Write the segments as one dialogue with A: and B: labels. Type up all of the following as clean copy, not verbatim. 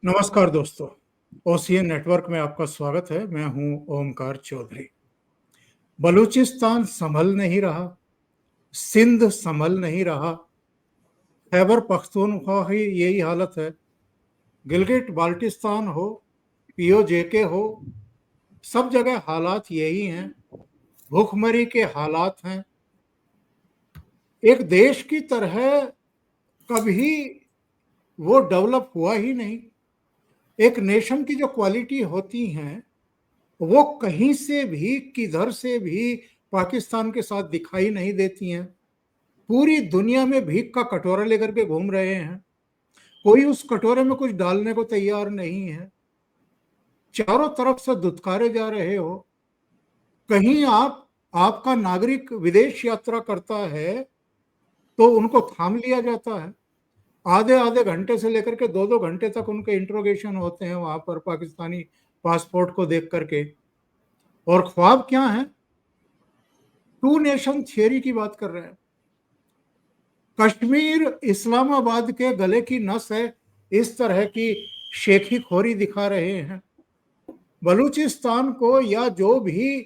A: नमस्कार दोस्तों, OCN network में आपका स्वागत है। मैं हूं ओमकार चौधरी। बलूचिस्तान संभल नहीं रहा, सिंध संभल नहीं रहा, खैबर पख्तूनख्वा की यही हालत है, गिलगिट बाल्टिस्तान हो, पीओजेके हो, सब जगह हालात यही हैं। भूखमरी के हालात हैं। एक देश की तरह कभी वो डेवलप हुआ ही नहीं। एक नेशन की जो क्वालिटी होती हैं वो कहीं से भी किधर से भी पाकिस्तान के साथ दिखाई नहीं देती हैं। पूरी दुनिया में भीख का कटोरा लेकर के घूम रहे हैं, कोई उस कटोरे में कुछ डालने को तैयार नहीं है। चारों तरफ से दुत्कारे जा रहे हो। कहीं आपका नागरिक विदेश यात्रा करता है तो उनको थाम लिया जाता है। आधे आधे घंटे से लेकर के 2-2 घंटे तक उनके इंट्रोगेशन होते हैं वहां पर पाकिस्तानी पासपोर्ट को देख करके। और ख्वाब क्या है? टू नेशन थियरी की बात कर रहे हैं। कश्मीर इस्लामाबाद के गले की नस है, इस तरह की शेखी खोरी दिखा रहे हैं। बलूचिस्तान को या जो भी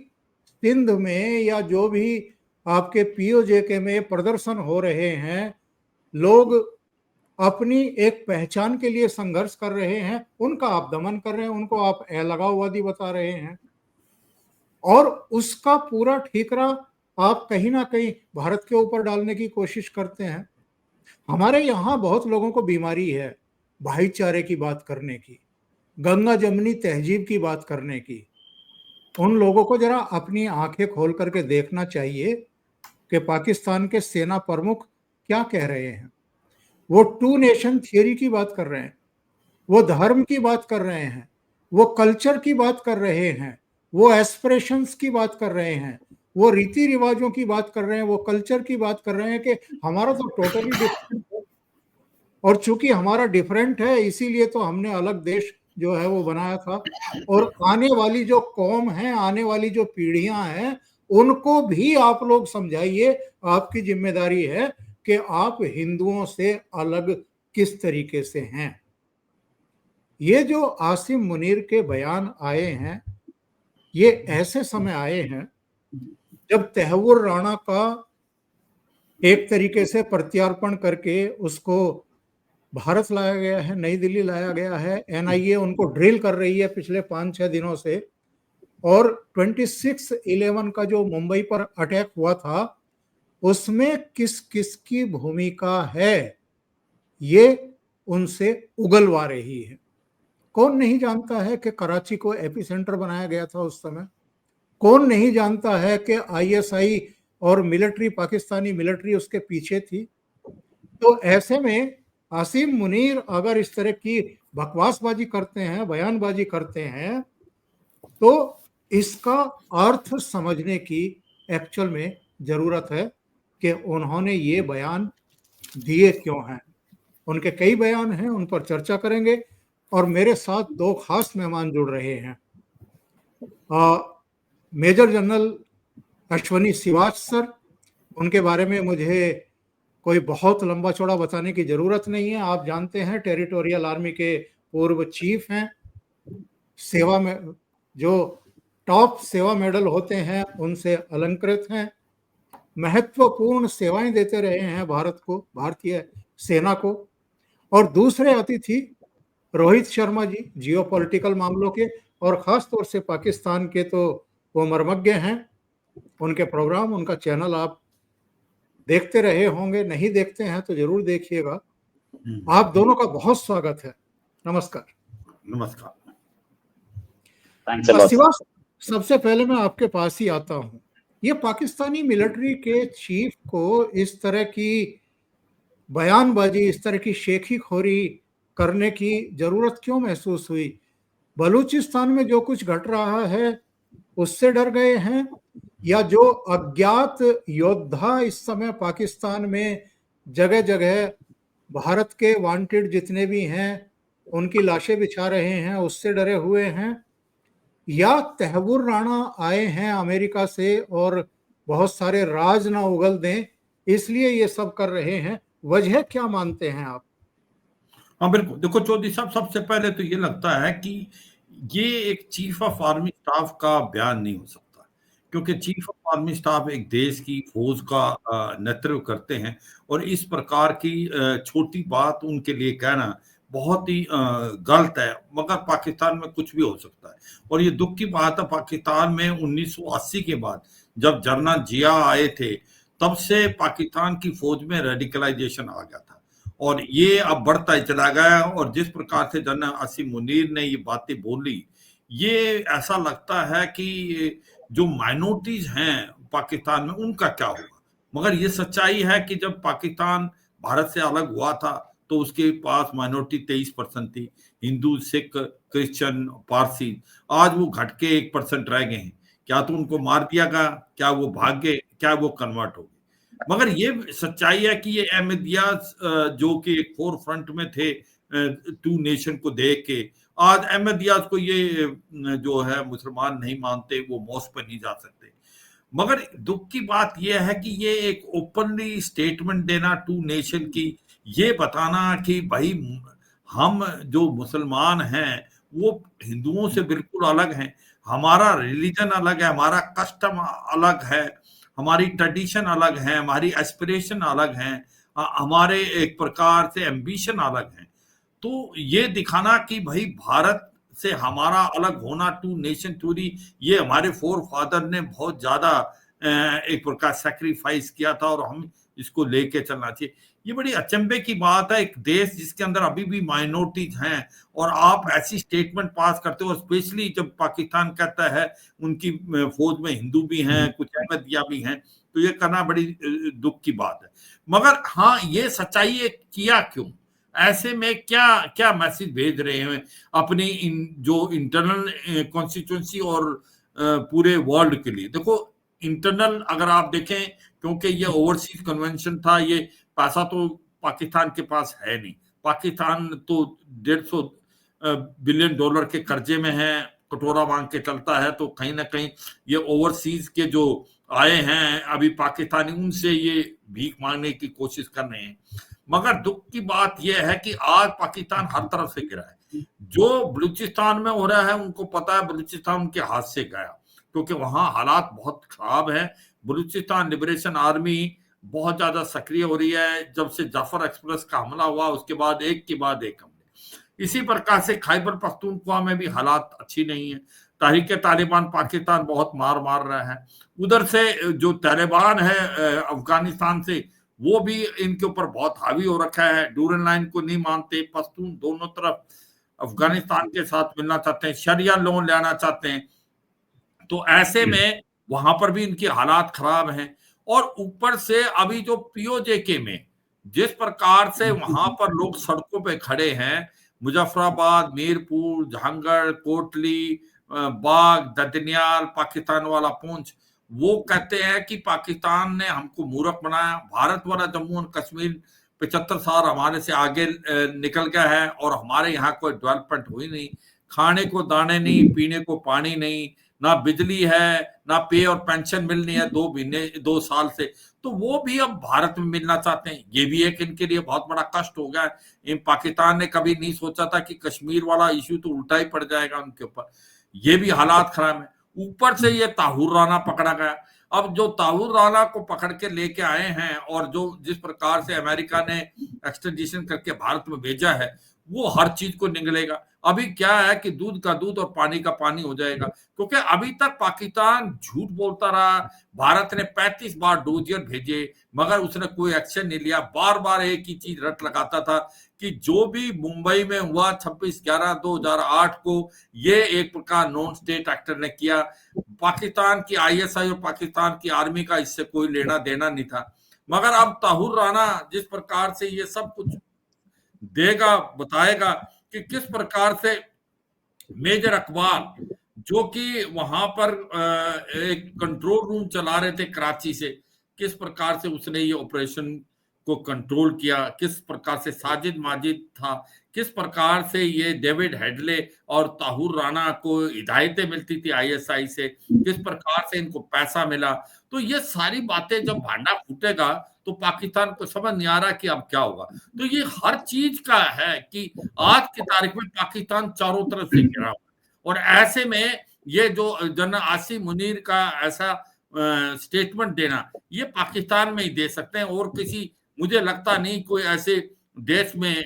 A: सिंध में या जो भी आपके पीओजेके में प्रदर्शन हो रहे हैं, लोग अपनी एक पहचान के लिए संघर्ष कर रहे हैं, उनका आप दमन कर रहे हैं, उनको आप अलगाववादी बता रहे हैं। और उसका पूरा ठीकरा आप कहीं ना कहीं भारत के ऊपर डालने की कोशिश करते हैं। हमारे यहाँ बहुत लोगों को बीमारी है भाईचारे की बात करने की, गंगा जमनी तहजीब की बात करने की। उन लोगों को जरा अपनी आंखें खोल करके देखना चाहिए कि पाकिस्तान के सेना प्रमुख क्या कह रहे हैं। वो टू नेशन थियरी की बात कर रहे हैं, वो धर्म की बात कर रहे हैं, वो कल्चर की बात कर रहे हैं, वो एस्पिरेशंस की बात कर रहे हैं, वो रीति रिवाजों की बात कर रहे हैं, वो कल्चर की बात कर रहे हैं कि हमारा तो टोटली डिफरेंट है। और चूंकि हमारा डिफरेंट है इसीलिए तो हमने अलग देश जो है वो बनाया था। और आने वाली जो कौम है, आने वाली जो पीढ़ियां हैं, उनको भी आप लोग समझाइए। आपकी जिम्मेदारी है कि आप हिंदुओं से अलग किस तरीके से हैं। ये जो आसिम मुनीर के बयान आए हैं, ये ऐसे समय आए हैं जब तहव्वुर राणा का एक तरीके से प्रत्यार्पण करके उसको भारत लाया गया है, नई दिल्ली लाया गया है। एनआईए उनको ड्रिल कर रही है पिछले 5-6 दिनों से। और 26/11 का जो मुंबई पर अटैक हुआ था, उसमें किस किस की भूमिका है, ये उनसे उगलवा रही है। कौन नहीं जानता है कि कराची को एपिसेंटर बनाया गया था उस समय? कौन नहीं जानता है कि आईएसआई और मिलिट्री, पाकिस्तानी मिलिट्री उसके पीछे थी? तो ऐसे में आसिम मुनीर अगर इस तरह की बकवासबाजी करते हैं, बयानबाजी करते हैं, तो इसका अर्थ समझने की एक्चुअल में जरूरत है कि उन्होंने ये बयान दिए क्यों हैं। उनके कई बयान हैं, उन पर चर्चा करेंगे। और मेरे साथ दो खास मेहमान जुड़ रहे हैं। Major general Ashwani Srivastava sir, उनके बारे में मुझे कोई बहुत लंबा चौड़ा बताने की जरूरत नहीं है। आप जानते हैं, टेरिटोरियल आर्मी के पूर्व चीफ हैं। सेवा में जो टॉप सेवा मेडल होते हैं उनसे अलंकृत हैं। महत्वपूर्ण सेवाएं देते रहे हैं भारत को, भारतीय सेना को। और दूसरे अतिथि रोहित शर्मा जी, जियोपॉलिटिकल मामलों के और खास तौर से पाकिस्तान के तो वो मर्मज्ञ हैं। उनके प्रोग्राम, उनका चैनल आप देखते रहे होंगे, नहीं देखते हैं तो जरूर देखिएगा। आप दोनों का बहुत स्वागत है। नमस्कार।
B: नमस्कार।
A: शिवास, सबसे पहले मैं आपके पास ही आता हूं। ये पाकिस्तानी मिलिट्री के चीफ को इस तरह की बयानबाजी, इस तरह की शेखी खोरी करने की जरूरत क्यों महसूस हुई? बलूचिस्तान में जो कुछ घट रहा है उससे डर गए हैं, या जो अज्ञात योद्धा इस समय पाकिस्तान में जगह जगह भारत के वांटेड जितने भी हैं उनकी लाशें बिछा रहे हैं, उससे डरे हुए हैं? या तहव्वुर राणा आए हैं अमेरिका से और बहुत सारे राज ना उगल दें इसलिए ये सब कर रहे हैं? वजह क्या मानते हैं आप?
B: हाँ बिल्कुल, देखो चौधरी साहब, सबसे पहले तो ये लगता है कि ये एक चीफ ऑफ आर्मी स्टाफ का बयान नहीं हो सकता, क्योंकि चीफ ऑफ आर्मी स्टाफ एक देश की फौज का नेतृत्व करते हैं, और इस प्रकार की छोटी बात उनके लिए कहना बहुत ही गलत है। मगर पाकिस्तान में कुछ भी हो सकता है, और ये दुख की बात है, पाकिस्तान में 1980 के बाद जब जनरल जिया आए थे, तब से पाकिस्तान की फौज में रेडिकलाइजेशन आ गया था, और ये अब बढ़ता ही चला गया। और जिस प्रकार से जनरल असीम मुनीर ने ये बातें बोली, ये ऐसा लगता है कि जो माइनॉरिटीज हैं पाकिस्तान में उनका क्या होगा। मगर ये सच्चाई है कि जब पाकिस्तान भारत से अलग हुआ था तो उसके पास माइनॉरिटी 23% थी, हिंदू, सिख, क्रिश्चियन, पारसी। आज वो घट के 1% रह गए हैं। क्या तो उनको मार दिया गया, क्या वो भाग गए, क्या वो कन्वर्ट हो गए। मगर ये सच्चाई है कि ये अहमदियाज जो कि एक फोर फ्रंट में थे टू नेशन को देख के, आज अहमदियाज को ये जो है मुसलमान नहीं मानते, वो मौस पर नहीं जा सकते। मगर दुख की बात यह है कि ये एक ओपनली स्टेटमेंट देना टू नेशन की, ये बताना कि भाई हम जो मुसलमान हैं वो हिंदुओं से बिल्कुल अलग हैं, हमारा रिलीजन अलग है, हमारा कस्टम अलग है, हमारी ट्रेडिशन अलग है, हमारी एस्पिरेशन अलग है, हमारे एक प्रकार से एम्बिशन अलग है। तो ये दिखाना कि भाई भारत से हमारा अलग होना, टू नेशन थ्योरी, ये हमारे फोर फादर ने बहुत ज्यादा एक प्रकार सेक्रीफाइस किया था, और हम इसको लेके चलना चाहिए। ये बड़ी अचंभे की बात है, एक देश जिसके अंदर अभी भी माइनॉरिटीज हैं और आप ऐसी स्टेटमेंट पास करते हो, स्पेशली जब पाकिस्तान कहता है उनकी फौज में हिंदू भी हैं, कुछ अहमदिया भी हैं, तो ये करना बड़ी दुख की बात है। मगर हाँ, ये सच्चाई है, किया क्यों, ऐसे में क्या क्या मैसेज भेज रहे हैं अपनी जो इंटरनल कॉन्स्टिट्यूंसी और पूरे वर्ल्ड के लिए। देखो इंटरनल अगर आप देखें, क्योंकि ये ओवरसीज कन्वेंशन था, ये पैसा तो पाकिस्तान के पास है नहीं, पाकिस्तान तो 150 बिलियन डॉलर के कर्जे में है, कटोरा मांग के चलता है। तो कहीं ना कहीं ये ओवरसीज के जो आए हैं अभी पाकिस्तानी, उनसे ये भीख मांगने की कोशिश कर रहे हैं। मगर दुख की बात यह है कि आज पाकिस्तान हर तरफ से गिरा है। जो बलूचिस्तान में हो रहा है उनको पता है बलूचिस्तान उनके हाथ से गया, क्योंकि वहां हालात बहुत खराब है। बलूचिस्तान लिबरेशन आर्मी बहुत ज्यादा सक्रिय हो रही है। जब से जाफर एक्सप्रेस का हमला हुआ उसके बाद एक के बाद एक हमले। इसी प्रकार से खैबर पख्तूनख्वा में भी हालात अच्छी नहीं है। तहरीक तालिबान पाकिस्तान बहुत मार मार रहा है। उधर से जो तालिबान है अफगानिस्तान से, वो भी इनके ऊपर बहुत हावी हो रखा है। डूरन लाइन को नहीं मानते, पश्तून दोनों तरफ अफगानिस्तान के साथ मिलना चाहते हैं, शरिया लोन लेना चाहते हैं। तो ऐसे में वहां पर भी इनके हालात खराब हैं। और ऊपर से अभी जो पीओजेके में जिस प्रकार से वहां पर लोग सड़कों पे खड़े हैं, मुजफ्फराबाद, मीरपुर, जहांगढ़, कोटली, बाग, ददनियाल, पाकिस्तान वाला पूंछ, वो कहते हैं कि पाकिस्तान ने हमको मूर्ख बनाया। भारत वाला जम्मू और कश्मीर 75 साल हमारे से आगे निकल गया है, और हमारे यहाँ कोई डेवलपमेंट हुई नहीं। खाने को दाने नहीं, पीने को पानी नहीं, ना बिजली है, ना पे और पेंशन मिलनी है 2 साल से। तो वो भी अब भारत में मिलना चाहते हैं। ये भी एक इनके लिए बहुत बड़ा कष्ट हो गया। इन पाकिस्तान ने कभी नहीं सोचा था कि कश्मीर वाला इश्यू तो उल्टा ही पड़ जाएगा उनके ऊपर। ये भी हालात खराब है। ऊपर से ये ताहूर राना पकड़ा गया। अब जो ताहूर राना को पकड़ के लेके आए हैं, और जो जिस प्रकार से अमेरिका ने एक्सट्रेडिशन करके भारत में भेजा है, वो हर चीज को निगलेगा। अभी क्या है कि दूध का दूध और पानी का पानी हो जाएगा, क्योंकि अभी तक पाकिस्तान झूठ बोलता रहा। भारत ने 35 बार डोजियर भेजे, मगर उसने कोई एक्शन नहीं लिया। बार बार एक ही चीज रट लगाता था कि जो भी मुंबई में हुआ 26/11/2008 को, ये एक प्रकार नॉन स्टेट एक्टर ने किया। पाकिस्तान की आईएसआई और पाकिस्तान की आर्मी का इससे कोई लेना देना नहीं था। मगर अब ताहूर राना जिस प्रकार से ये सब कुछ देगा, बताएगा कि किस प्रकार से मेजर अखबार, जो कि वहां पर एक कंट्रोल रूम चला रहे थे कराची से, किस प्रकार से उसने ये ऑपरेशन को कंट्रोल किया, किस प्रकार से साजिद माजिद था, किस प्रकार से ये डेविड हेडले और ताहूर राणा को हिदायतें मिलती थी आईएसआई से, किस प्रकार से इनको पैसा मिला। तो ये सारी बातें जब भांडा फूटेगा तो पाकिस्तान को समझ नहीं आ रहा कि अब क्या होगा। तो ये हर चीज का है कि आज की तारीख में पाकिस्तान चारों तरफ से घिरा हुआ है, और ऐसे में ये जो जनरल आसिम मुनीर का ऐसा स्टेटमेंट देना, ये पाकिस्तान में ही दे सकते हैं, और किसी मुझे लगता नहीं कोई ऐसे देश में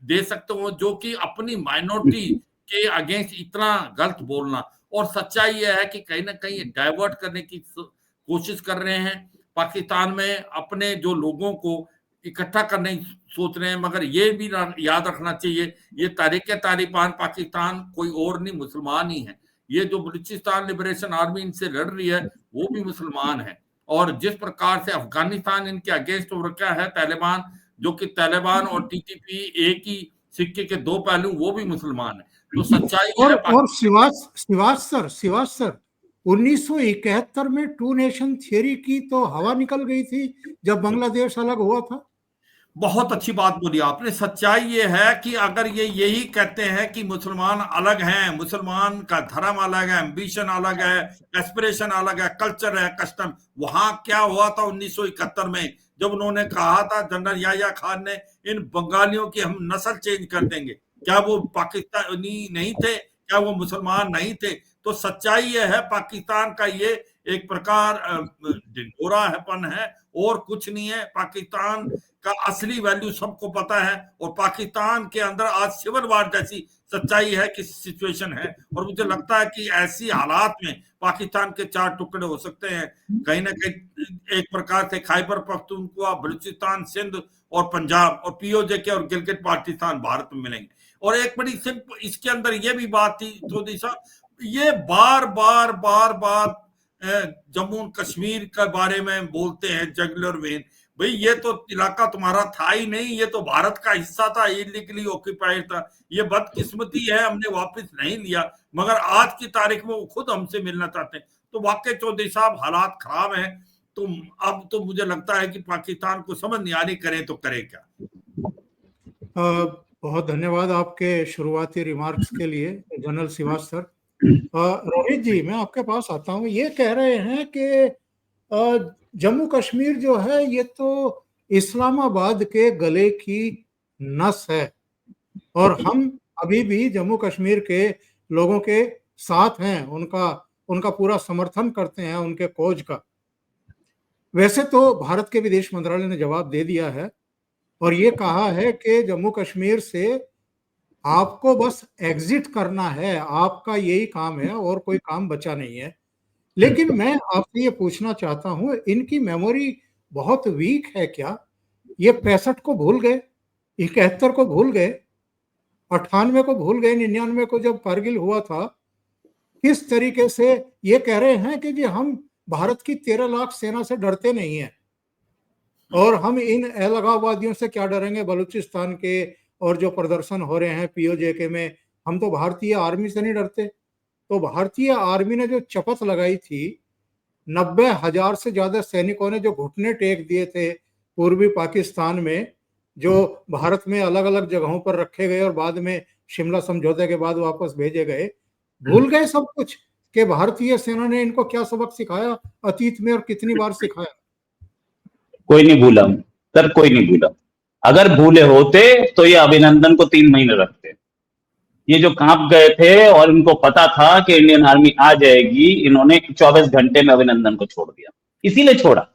B: दे सकते हो जो कि अपनी माइनॉरिटी के अगेंस्ट इतना गलत बोलना। और सच्चाई यह है कि कहीं ना कहीं डाइवर्ट करने की कोशिश कर रहे हैं, पाकिस्तान में अपने जो लोगों को इकट्ठा करने की सोच रहे हैं। मगर ये भी याद रखना चाहिए, ये तहरीक तालिबान पाकिस्तान कोई और नहीं, मुसलमान ही है। ये जो बलूचिस्तान लिबरेशन आर्मी इनसे लड़ रही है वो भी मुसलमान है। और जिस प्रकार से अफगानिस्तान इनके अगेंस्ट हो रखा है तालिबान, जो कि तालिबान और टीटीपी एक ही सिक्के के दो पहलू, वो भी मुसलमान है। तो सच्चाई
A: और शिवाज सर 1971 में टू नेशन थियरी की तो हवा निकल गई थी जब बांग्लादेश अलग हुआ था।
B: बहुत अच्छी बात बोली आपने। सच्चाई ये है कि अगर ये यही कहते हैं कि मुसलमान अलग हैं, मुसलमान का धर्म अलग है, एम्बिशन अलग है, एस्पिरेशन अलग है, कल्चर है, कस्टम, वहां क्या हुआ था 1971 में जब उन्होंने कहा था, जनरल याह्या खान ने, इन बंगालियों की हम नस्ल चेंज कर देंगे। क्या वो पाकिस्तानी नहीं थे? क्या वो मुसलमान नहीं थे? तो सच्चाई ये है, पाकिस्तान का ये एक प्रकार ढिंढोरापन है और कुछ नहीं है। पाकिस्तान का असली वैल्यू सबको पता है, और पाकिस्तान के अंदर आज सिविल वार जैसी सच्चाई है कि सिचुएशन है। और मुझे लगता है कि ऐसी हालात में पाकिस्तान के चार टुकड़े हो सकते हैं। कहीं ना कहीं एक प्रकार से खैबर पख्तूनख्वा, बलूचिस्तान, सिंध और पंजाब, और पीओजे के और गिलगित पाकिस्तान भारत में मिलेंगे। और एक बड़ी सिंपल इसके अंदर ये भी बात थी चौधरी साहब, ये बार बार जम्मू कश्मीर के बारे में बोलते हैं जगलर वेन, भाई ये तो इलाका तुम्हारा था ही नहीं, ये तो भारत का हिस्सा था, इलीगली ऑक्यूपाइड था। ये बदकिस्मती है, हमने वापस नहीं लिया, मगर आज की तारीख में वो खुद हमसे मिलना चाहते हैं। तो वाकई चौधरी साहब हालात खराब हैं। तो अब तो मुझे लगता है कि पाकिस्तान को समझ नहीं आ रही, करें तो करें क्या।
A: बहुत धन्यवाद आपके शुरुआती रिमार्क्स के लिए जनरल शिवाज सर। रोहित जी, मैं आपके पास आता हूँ। ये कह रहे हैं कि जम्मू कश्मीर जो है ये तो इस्लामाबाद के गले की नस है, और हम अभी भी जम्मू कश्मीर के लोगों के साथ हैं, उनका पूरा समर्थन करते हैं, उनके खोज का। वैसे तो भारत के विदेश मंत्रालय ने जवाब दे दिया है और ये कहा है कि जम्मू कश्मीर से आपको बस एग्जिट करना है, आपका यही काम है और कोई काम बचा नहीं है। लेकिन मैं आपसे ये पूछना चाहता हूँ, इनकी मेमोरी बहुत वीक है क्या? ये 65 को भूल गए, 71 को भूल गए, 98 को भूल गए, 99 को जब कारगिल हुआ था, किस तरीके से ये कह रहे हैं कि जी हम भारत की 13 लाख सेना से डरते नहीं है, और हम इन अलगाववादियों से क्या डरेंगे बलूचिस्तान के, और जो प्रदर्शन हो रहे हैं पीओजे में, हम तो भारतीय आर्मी से नहीं डरते। तो भारतीय आर्मी ने जो शपथ लगाई थी, 90,000 से ज्यादा सैनिकों ने जो घुटने टेक दिए थे पूर्वी पाकिस्तान में, जो भारत में अलग अलग जगहों पर रखे गए और बाद में शिमला समझौते के बाद वापस भेजे गए, भूल गए सब कुछ कि भारतीय सेना ने इनको क्या सबक सिखाया अतीत में और कितनी बार सिखाया?
C: कोई नहीं भूला सर, कोई नहीं भूला। अगर भूले होते तो ये अभिनंदन को 3 महीने रखते। ये जो कांप गए थे और इनको पता था कि इंडियन आर्मी आ जाएगी, इन्होंने 24 घंटे में अभिनंदन को छोड़ दिया। इसीलिए छोड़ा।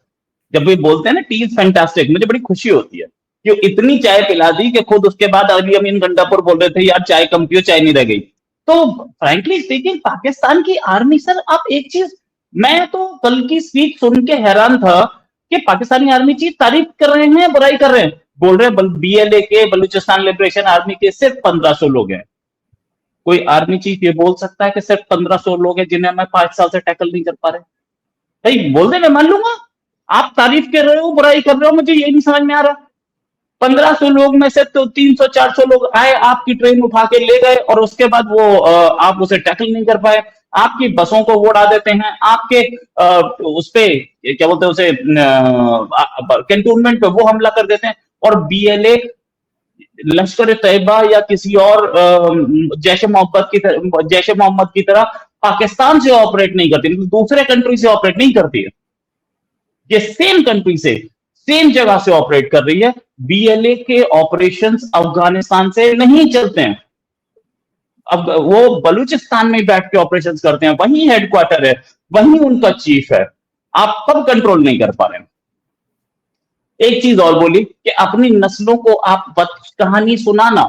C: जब वे बोलते हैं ना टी इज फैंटास्टिक, मुझे बड़ी खुशी होती है कि इतनी चाय पिला दी कि खुद उसके बाद अली अमीन गंडापुर बोल रहे थे यार चाय कम पियो, चाय नहीं रह गई। तो फ्रैंकली स्पीकिंग पाकिस्तान की आर्मी, सर आप एक चीज, मैं तो कल की स्पीच सुन के हैरान था कि पाकिस्तानी आर्मी की तारीफ कर रहे हैं, बुराई कर रहे हैं। बोल रहे हैं बीएलए के, बलूचिस्तान लिबरेशन आर्मी के सिर्फ 1500 लोग हैं। कोई आर्मी चीफ ये बोल सकता है कि सिर्फ 1500 लोग हैं जिन्हें मैं 5 साल से टैकल नहीं कर पा रहे? भाई बोल दे, मैं मान लूंगा। आप तारीफ कर रहे हो, बुराई कर रहे हो, मुझे ये नहीं समझ में आ रहा। 1500 लोग में से तो 300-400 लोग आए, आपकी ट्रेन उठा के ले गए और उसके बाद वो आप उसे टैकल नहीं कर पाए। आपकी बसों को वो उड़ा देते हैं, आपके उस पे क्या बोलते हैं उसे कैंटोनमेंट पे वो हमला कर देते हैं। और बीएलए लश्कर तैयबा या किसी और जैश ए मोहम्मद की तरह पाकिस्तान से ऑपरेट नहीं करती, दूसरे कंट्री से ऑपरेट नहीं करती है, ये सेम कंट्री से सेम जगह से ऑपरेट कर रही है। बीएलए के ऑपरेशंस अफगानिस्तान से नहीं चलते हैं, अब वो बलूचिस्तान में बैठ के ऑपरेशंस करते हैं, वहीं हेडक्वार्टर है, वहीं उनका चीफ है, आप कब कंट्रोल नहीं कर पा रहे हैं। एक चीज और बोली कि अपनी नस्लों को आप कहानी सुनाना,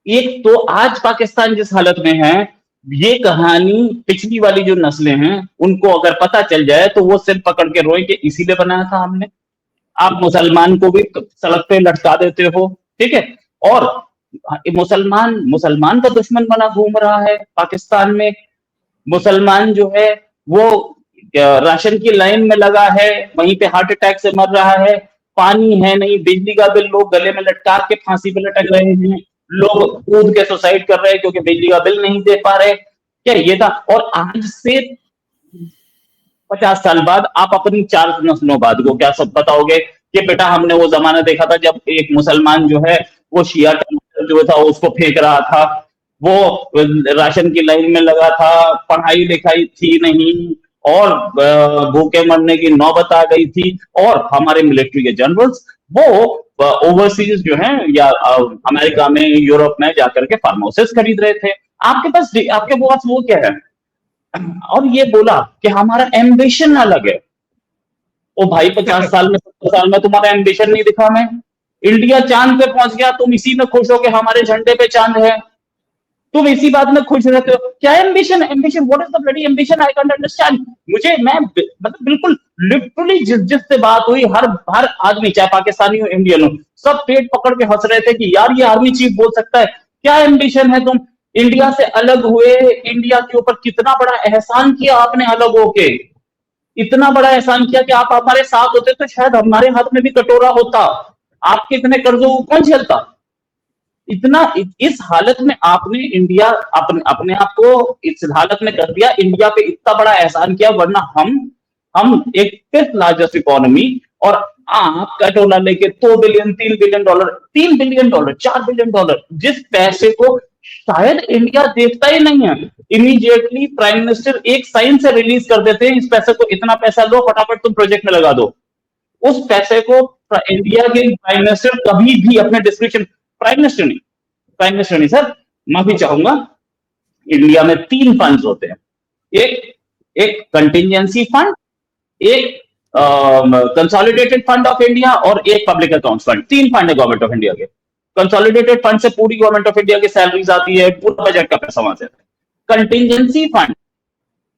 C: एक तो आज पाकिस्तान जिस हालत में है, ये कहानी पिछली वाली जो नस्लें हैं उनको अगर पता चल जाए तो वो सिर पकड़ के रोए कि इसीलिए बनाया था हमने। आप मुसलमान को भी सड़क पे लटका देते हो, ठीक है, और मुसलमान का दुश्मन बना घूम रहा है पाकिस्तान में। मुसलमान जो है वो राशन की लाइन में लगा है, वहीं पे हार्ट अटैक से मर रहा है, पानी है नहीं, बिजली का बिल लोग गले में लटका के फांसी पे लटक रहे हैं, लोग कूद के सुसाइड कर रहे हैं क्योंकि बिजली का बिल नहीं दे पा रहे। क्या ये था? और आज से 50 साल बाद आप अपनी 4 नस्लों बाद को क्या सब बताओगे कि बेटा हमने वो जमाना देखा था जब एक मुसलमान जो है वो शिया टमाटर जो था उसको फेंक रहा था, वो राशन की लाइन में लगा था, पढ़ाई लिखाई थी नहीं और भूखे मरने की नौबत आ गई थी, और हमारे मिलिट्री के जनरल्स वो ओवरसीज जो है या अमेरिका में यूरोप में जाकर के फार्म हाउसेस खरीद रहे थे। आपके पास वो क्या है? और ये बोला कि हमारा एम्बिशन अलग है। ओ भाई 50 साल में 70 साल में तुम्हारा एम्बिशन नहीं दिखा मैं। इंडिया चांद पे पहुंच गया, तुम इसी में खुश हो कि हमारे झंडे पे चांद है, तुम इसी बात में खुश रहते हो। क्या ambition? What is the bloody ambition? I can't understand. मैं मतलब बिल्कुल लिटरली जिस से बात हुई, हर आदमी चाहे पाकिस्तानी हो इंडियन हो, सब पेट पकड़ के हंस रहे थे कि यार ये आर्मी चीफ बोल सकता है। क्या एम्बिशन है? तुम इंडिया से अलग हुए, इंडिया के ऊपर कितना बड़ा एहसान किया आपने अलग होके, इतना बड़ा एहसान किया कि आप हमारे साथ होते तो शायद हमारे हाथ में भी कटोरा होता, आपके इतने कर्जों को कौन झेलता। इतना इस हालत में आपने इंडिया अपने आप को इस हालत में कर दिया, इंडिया पे इतना बड़ा एहसान किया, वरना हम एक 5th लार्जेस्ट इकोनॉमी और आप कटोला लेके 2 बिलियन $3 बिलियन $4 बिलियन, जिस पैसे को शायद इंडिया देखता ही नहीं है। इमीडिएटली प्राइम मिनिस्टर एक साइन से रिलीज कर देते हैं, इस पैसे को इतना पैसा लो, फटाफट तुम प्रोजेक्ट में लगा दो। उस पैसे को इंडिया के प्राइम मिनिस्टर कभी भी अपने डिस्क्रिप्शन, प्राइम मिनिस्टर नहीं सर, माफी चाहूंगा, इंडिया में 3 फंड्स होते हैं, एक कंटिजेंसी फंड, एक कंसोलिडेटेड फंड ऑफ इंडिया और एक पब्लिक अकाउंट्स फंड। 3 फंड है गवर्नमेंट ऑफ इंडिया के। कंसोलिडेटेड फंड से पूरी गवर्नमेंट ऑफ इंडिया की सैलरीज आती है, पूरा बजट का पैसा वहां से। कंटिजेंसी फंड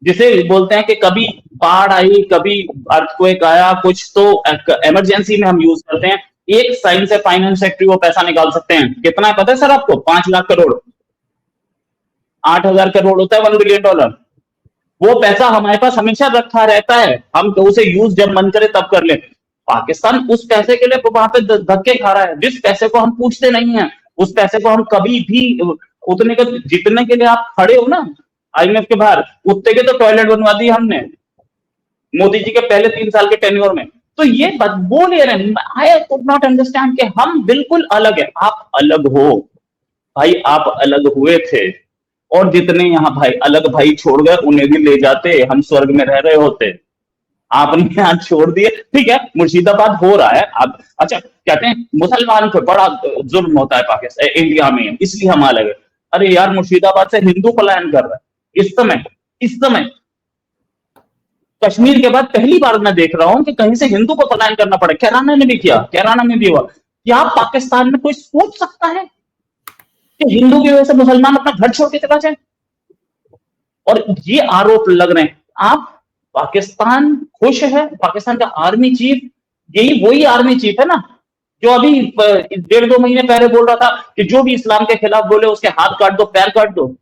C: जिसे बोलते हैं कि कभी बाढ़ आई, कभी अर्थक्वेक आया, कुछ तो इमरजेंसी में हम यूज करते हैं। एक साइन से फाइनेंस सेक्रेटरी वो पैसा निकाल सकते हैं। कितना है पता है सर आपको? 5 लाख करोड़, 8,000 करोड़ होता है $1 बिलियन। वो पैसा हमारे पास हमेशा रखा रहता है, हम तो उसे यूज जब मन करे तब कर ले। पाकिस्तान उस पैसे के लिए वहां पे धक्के खा रहा है, जिस पैसे को हम पूछते नहीं है, उस पैसे को हम कभी भी उतने के जितने के लिए आप खड़े हो ना IMF के बाहर, उतने के तो टॉयलेट बनवा दी हमने मोदी जी के पहले 3 साल के टेन्योर में। तो ये बोल रहे हैं, आई कुड नॉट अंडरस्टैंड कि हम बिल्कुल अलग है। आप अलग हो भाई, आप अलग हुए थे, और जितने यहाँ भाई अलग भाई छोड़ गए उन्हें भी ले जाते, हम स्वर्ग में रह रहे होते। आपने आज छोड़ दिए, ठीक है, मुर्शिदाबाद हो रहा है। आप अच्छा कहते हैं मुसलमान पे बड़ा जुल्म होता है पाकिस्तान इंडिया में, इसलिए हम अलग है। अरे यार, मुर्शिदाबाद से हिंदू पलायन कर रहा है इस समय कश्मीर के बाद पहली बार मैं देख रहा हूं कि कहीं से हिंदू को पलायन करना पड़े। कैराना ने भी किया, कैराना में भी हुआ। क्या पाकिस्तान में कोई सोच सकता है कि हिंदू की वजह से मुसलमान अपना घर छोड़ के चला जाए? और ये आरोप लग रहे हैं। आप पाकिस्तान खुश है, पाकिस्तान का आर्मी चीफ यही वही आर्मी चीफ है ना जो अभी 1.5-2 महीने पहले बोल रहा था कि जो भी इस्लाम के खिलाफ बोले उसके हाथ काट दो, पैर काट दो।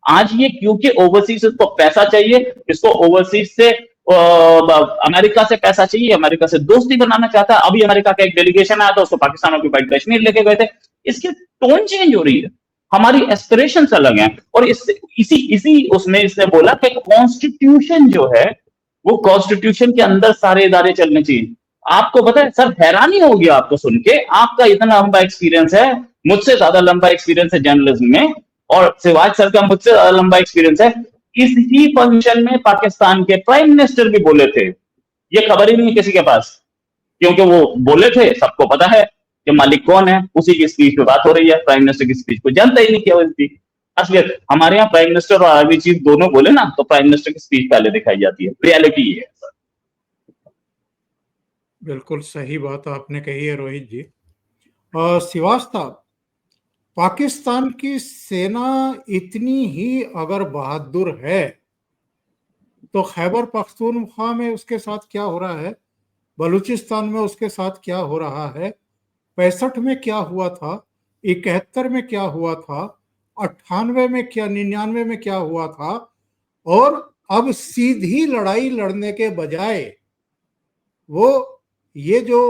C: आज ये क्योंकि ओवरसीज इसको पैसा चाहिए, इसको ओवरसीज से अमेरिका से पैसा चाहिए, अमेरिका से दोस्ती बनाना चाहता है। अभी अमेरिका का एक डेलीगेशन आया था, उसको पाकिस्तान ऑक्युपाइड कश्मीर लेके गए थे। इसकी टोन चेंज हो रही है। हमारी एस्पिरेशंस अलग हैं। और इसी इसी उसमें इसने बोला कि कॉन्स्टिट्यूशन जो है वो कॉन्स्टिट्यूशन के अंदर सारे इदारे चलने चाहिए। आपको पता है सर, हैरानी होगी आपको सुन के, आपका इतना लंबा एक्सपीरियंस है, मुझसे ज्यादा लंबा एक्सपीरियंस है जर्नलिज्म में, और शिवाज सर का मुझसे ज्यादा लंबा एक्सपीरियंस है। इस ही फंक्शन में पाकिस्तान के प्राइम मिनिस्टर भी बोले थे, ये खबर ही नहीं है किसी के पास, क्योंकि वो बोले थे, सबको पता है कि मालिक कौन है, उसी की स्पीच पे बात हो रही है, प्राइम मिनिस्टर की स्पीच को जानता ही नहीं क्या होती। असलियत हमारे यहाँ प्राइम मिनिस्टर और आर्मी चीफ दोनों बोले ना तो प्राइम मिनिस्टर की स्पीच पहले दिखाई जाती है, रियलिटी ये है सर।
A: बिल्कुल सही बात आपने कही है रोहित जी। श्रीवास्तव, पाकिस्तान की सेना इतनी ही अगर बहादुर है तो खैबर पख्तूनख्वा में उसके साथ क्या हो रहा है, बलूचिस्तान में उसके साथ क्या हो रहा है, 65 में क्या हुआ था, 71 में क्या हुआ था, 98 में क्या, 99 में क्या हुआ था, और अब सीधी लड़ाई लड़ने के बजाय वो ये जो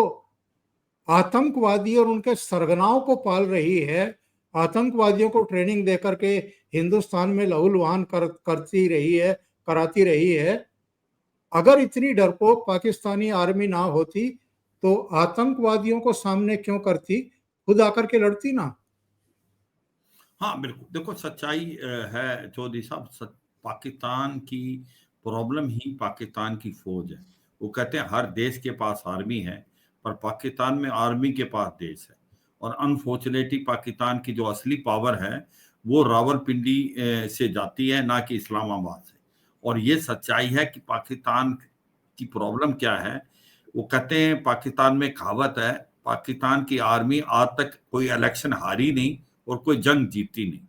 A: आतंकवादी और उनके सरगनाओं को पाल रही है, आतंकवादियों को ट्रेनिंग देकर के हिंदुस्तान में लहूलुहान कराती रही है। अगर इतनी डरपोक पाकिस्तानी आर्मी ना होती तो आतंकवादियों को सामने क्यों करती, खुद आकर के लड़ती ना।
B: हाँ बिल्कुल, देखो सच्चाई है चौधरी साहब, पाकिस्तान की प्रॉब्लम ही पाकिस्तान की फौज है। वो कहते हैं हर देश के पास आर्मी है, पर पाकिस्तान में आर्मी के पास देश है। और अनफॉर्चुनेटली पाकिस्तान की जो असली पावर है वो रावलपिंडी से जाती है, ना कि इस्लामाबाद से। और ये सच्चाई है कि पाकिस्तान की प्रॉब्लम क्या है। वो कहते हैं, पाकिस्तान में कहावत है, पाकिस्तान की आर्मी आज तक कोई इलेक्शन हारी नहीं और कोई जंग जीती नहीं।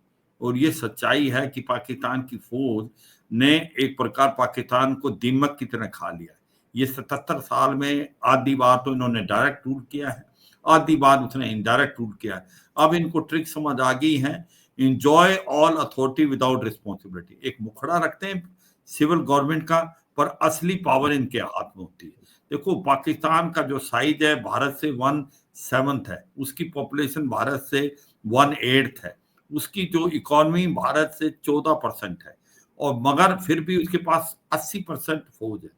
B: और ये सच्चाई है कि पाकिस्तान की फौज ने एक प्रकार पाकिस्तान को दीमक की तरह खा लिया है। ये 77 साल में आधी बार तो इन्होंने डायरेक्ट रूल किया है, आधी बार उसने इनडायरेक्ट रूल किया है। अब इनको ट्रिक समझ आ गई है, enjoy all authority without responsibility. एक मुखड़ा रखते हैं सिविल गवर्नमेंट का, पर असली पावर इनके हाथ में होती है। देखो पाकिस्तान का जो साइज है भारत से 1/7 है, उसकी पॉपुलेशन भारत से 1/8 है, उसकी जो इकोनॉमी भारत से 14% है, और मगर फिर भी उसके पास 80% फौज है।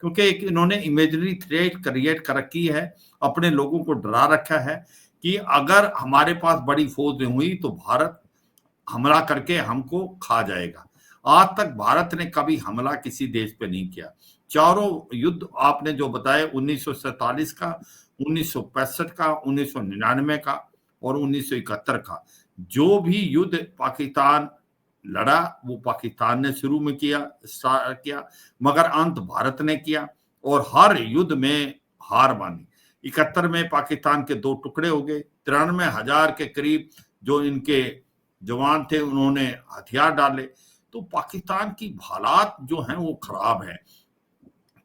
B: क्योंकि एक इन्होंने इमेजिनरी थ्रेट क्रिएट कर रखी है, अपने लोगों को डरा रखा है कि अगर हमारे पास बड़ी फौज हुई तो भारत हमला करके हमको खा जाएगा। आज तक भारत ने कभी हमला किसी देश पे नहीं किया। चारों युद्ध आपने जो बताए, 1947 का, 1965 का, 1999 का और 1971 का, जो भी युद्ध पाकिस्तान लड़ा वो पाकिस्तान ने शुरू में किया, मगर अंत भारत ने किया और हर युद्ध में हार मानी। 71 में पाकिस्तान के 2 टुकड़े हो गए, 93,000 के करीब जो इनके जवान थे उन्होंने हथियार डाले। तो पाकिस्तान की हालात जो हैं वो खराब है।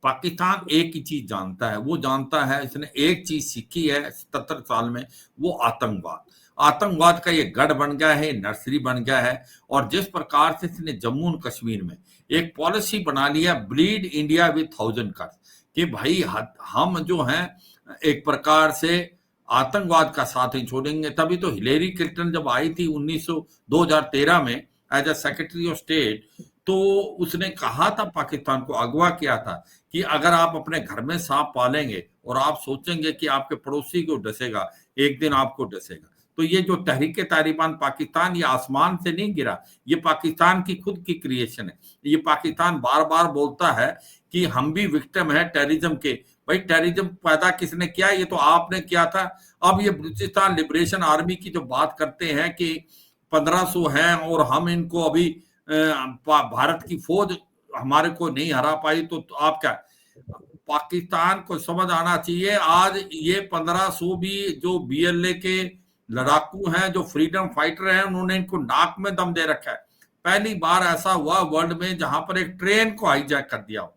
B: पाकिस्तान एक ही चीज जानता है, वो जानता है, इसने एक चीज सीखी है 77 साल में, वो आतंकवाद। आतंकवाद का ये गढ़ बन गया है, नर्सरी बन गया है। और जिस प्रकार से इसने जम्मू और कश्मीर में एक पॉलिसी बना लिया, ब्लीड इंडिया विद 1000 कट्स, कि भाई हम जो हैं एक प्रकार से आतंकवाद का साथ ही छोड़ेंगे। तभी तो हिलेरी क्लिंटन जब आई थी 2013 में as a secretary of state, तो उसने कहा था, पाकिस्तान को अगवा किया था कि अगर आप अपने घर में सांप पालेंगे और आप सोचेंगे कि आपके पड़ोसी को डसेगा, एक दिन आपको डसेगा। तो ये जो तहरीक तालिबान पाकिस्तान, ये आसमान से नहीं गिरा, ये पाकिस्तान की खुद की क्रिएशन है। ये पाकिस्तान बार बार बोलता है कि हम भी विक्टिम है टेररिज्म के। भाई टेररिज्म पैदा किसने किया? ये तो आपने किया था। अब ये बलूचिस्तान लिबरेशन आर्मी की जो बात करते हैं कि 1500 हैं और हम इनको अभी भारत की फौज हमारे को नहीं हरा पाई, तो आप क्या, पाकिस्तान को समझ आना चाहिए आज ये 1500 भी जो BLA के लड़ाकू हैं, जो फ्रीडम फाइटर हैं, उन्होंने इनको नाक में दम दे रखा है। पहली बार ऐसा हुआ वर्ल्ड में जहां पर एक ट्रेन को हाईजैक कर दिया हो।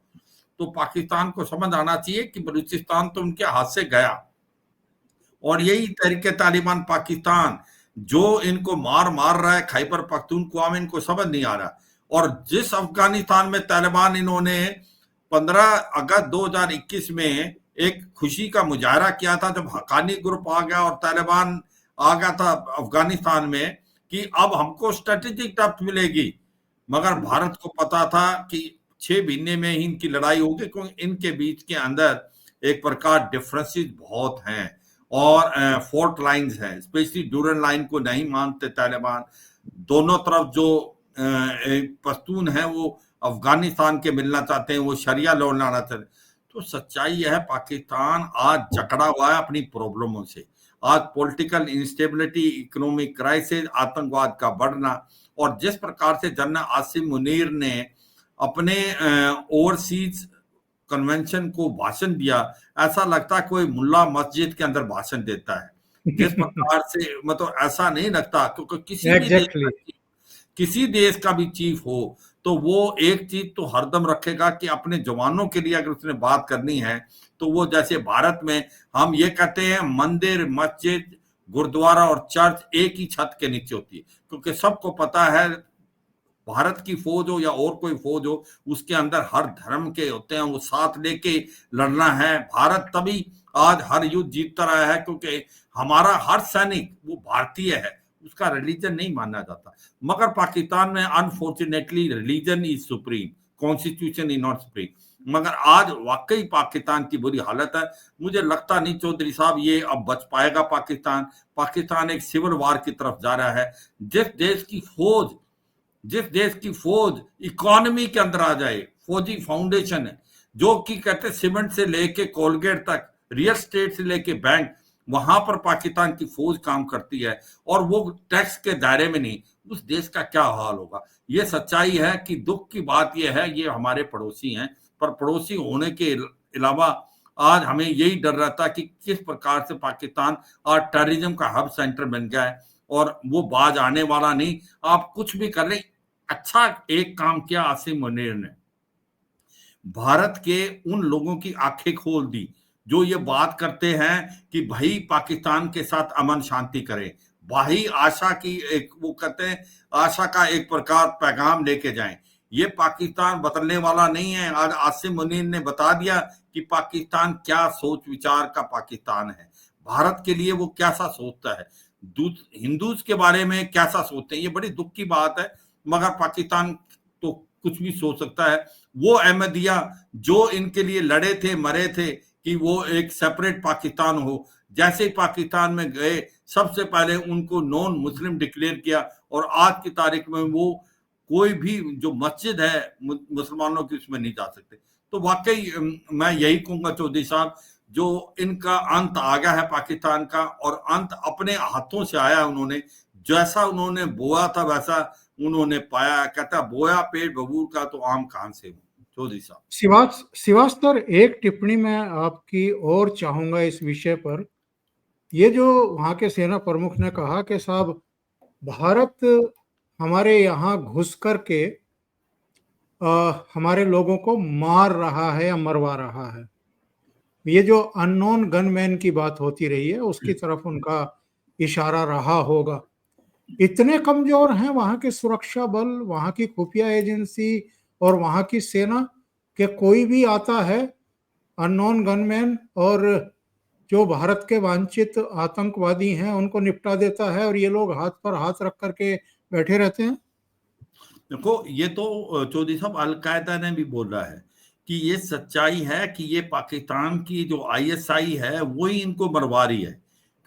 B: तो पाकिस्तान को समझ आना चाहिए कि बलूचिस्तान तो उनके हाथ से गया, और यही तहरीक तालिबान पाकिस्तान जो इनको मार रहा है, खैबर पख्तूनख्वा में इनको समझ नहीं आ रहा। और जिस अफगानिस्तान में तालिबान इन्होंने 15 अगस्त 2021 में एक खुशी का मुजाहरा किया था, जब हक्कानी ग्रुप आ गया और तालिबान आ गया था अफगानिस्तान में, कि अब हमको स्ट्रेटेजिक डेप्थ मिलेगी, मगर भारत को पता था कि 6 महीने में ही इनकी लड़ाई होगी, क्योंकि इनके बीच के अंदर एक प्रकार डिफरेंसेस बहुत हैं और फोर्ट लाइंस हैं, स्पेशली ड्यूरन लाइन को नहीं मानते तालिबान। दोनों तरफ जो पश्तून है वो अफगानिस्तान के मिलना चाहते हैं, वो शरिया लॉ लाना चाहते हैं। तो सच्चाई यह है, पाकिस्तान आज जकड़ा हुआ है अपनी प्रॉब्लमों से। आज पॉलिटिकल इंस्टेबिलिटी, इकोनॉमिक क्राइसिस, आतंकवाद का बढ़ना, और जिस प्रकार से जनरल आसिम मुनीर ने अपने ओवरसीज कन्वेंशन को भाषण दिया, ऐसा लगता है कोई मुल्ला मस्जिद के अंदर भाषण देता है। जिस प्रकार से मतलब ऐसा नहीं लगता, क्योंकि किसी देश का भी चीफ हो तो वो एक चीज तो हरदम रखेगा कि अपने जवानों के लिए अगर उसने बात करनी है तो वो, जैसे भारत में हम ये कहते हैं मंदिर, मस्जिद, गुरुद्वारा और चर्च एक ही छत के नीचे होती है, क्योंकि सबको पता है भारत की फौज हो या और कोई फौज हो, उसके अंदर हर धर्म के होते हैं, वो साथ लेके लड़ना है। भारत तभी आज हर युद्ध जीतता रहा है क्योंकि हमारा हर सैनिक वो भारतीय है, उसका रिलीजन नहीं माना जाता। मगर पाकिस्तान में unfortunately religion is supreme, constitution is not supreme. मगर आज वाकई पाकिस्तान की बुरी हालत है। मुझे लगता नहीं चौधरी साहब ये अब बच पाएगा। पाकिस्तान एक सिविल वार की तरफ जा रहा है। जिस देश की फौज इकोनॉमी के अंदर आ जाए, फौजी फाउंडेशन है जो कि कहते सीमेंट से लेके कोलगेट तक, रियल एस्टेट से लेके बैंक, वहां पर पाकिस्तान की फौज काम करती है और वो टैक्स के दायरे में नहीं, उस देश का क्या हाल होगा। ये सच्चाई है कि दुख की बात यह है, ये हमारे पड़ोसी हैं, पर पड़ोसी होने के अलावा आज हमें यही डर रहता कि किस प्रकार से पाकिस्तान आज टेररिज्म का हब सेंटर बन गया है और वो बाज आने वाला नहीं। आप कुछ भी कर लें। अच्छा एक काम किया आसिम मुनीर ने, भारत के उन लोगों की आंखें खोल दी जो ये बात करते हैं कि भाई पाकिस्तान के साथ अमन शांति करें, भाई आशा की एक, वो कहते हैं आशा का एक प्रकार पैगाम लेके जाएं। ये पाकिस्तान बदलने वाला नहीं है। आज आसिम मुनीर ने बता दिया कि पाकिस्तान क्या सोच विचार का पाकिस्तान है, भारत के लिए वो कैसा सोचता है, हिंदूज के बारे में कैसा सोचते हैं। ये बड़ी दुख की बात है, मगर पाकिस्तान तो कुछ भी सोच सकता है। वो अहमदिया जो इनके लिए लड़े थे, मरे थे कि वो एक सेपरेट पाकिस्तान हो, जैसे ही पाकिस्तान में गए सबसे पहले उनको नॉन मुस्लिम डिक्लेयर किया और आज की तारीख में वो कोई भी जो मस्जिद है मुसलमानों की उसमें नहीं जा सकते। तो वाकई मैं यही कहूंगा चौधरी साहब, जो इनका अंत आ गया है पाकिस्तान का, और अंत अपने हाथों से आया। उन्होंने जैसा उन्होंने बोया था वैसा उन्होंने पाया। कहता बोया पेड़ बबूल का तो आम कहां से हो। चौधरी साहब
A: श्रीवास्तव, एक टिप्पणी मैं आपकी और चाहूंगा इस विषय पर। ये जो वहां के सेना प्रमुख ने कहा कि साहब भारत हमारे यहाँ घुस करके हमारे लोगों को मार रहा है या मरवा रहा है, ये जो अननोन गनमैन की बात होती रही है उसकी तरफ उनका इशारा रहा होगा। इतने कमजोर हैं वहां के सुरक्षा बल, वहां की खुफिया एजेंसी और वहां की सेना कि कोई भी आता है अननोन गनमैन और जो भारत के वांछित आतंकवादी हैं उनको निपटा देता है और ये लोग हाथ पर हाथ रख करके बैठे रहते हैं।
B: देखो, ये तो चौधरी साहब अलकायदा ने भी बोला है कि ये सच्चाई है कि ये पाकिस्तान की जो आईएसआई है वही इनको मरवा रही है,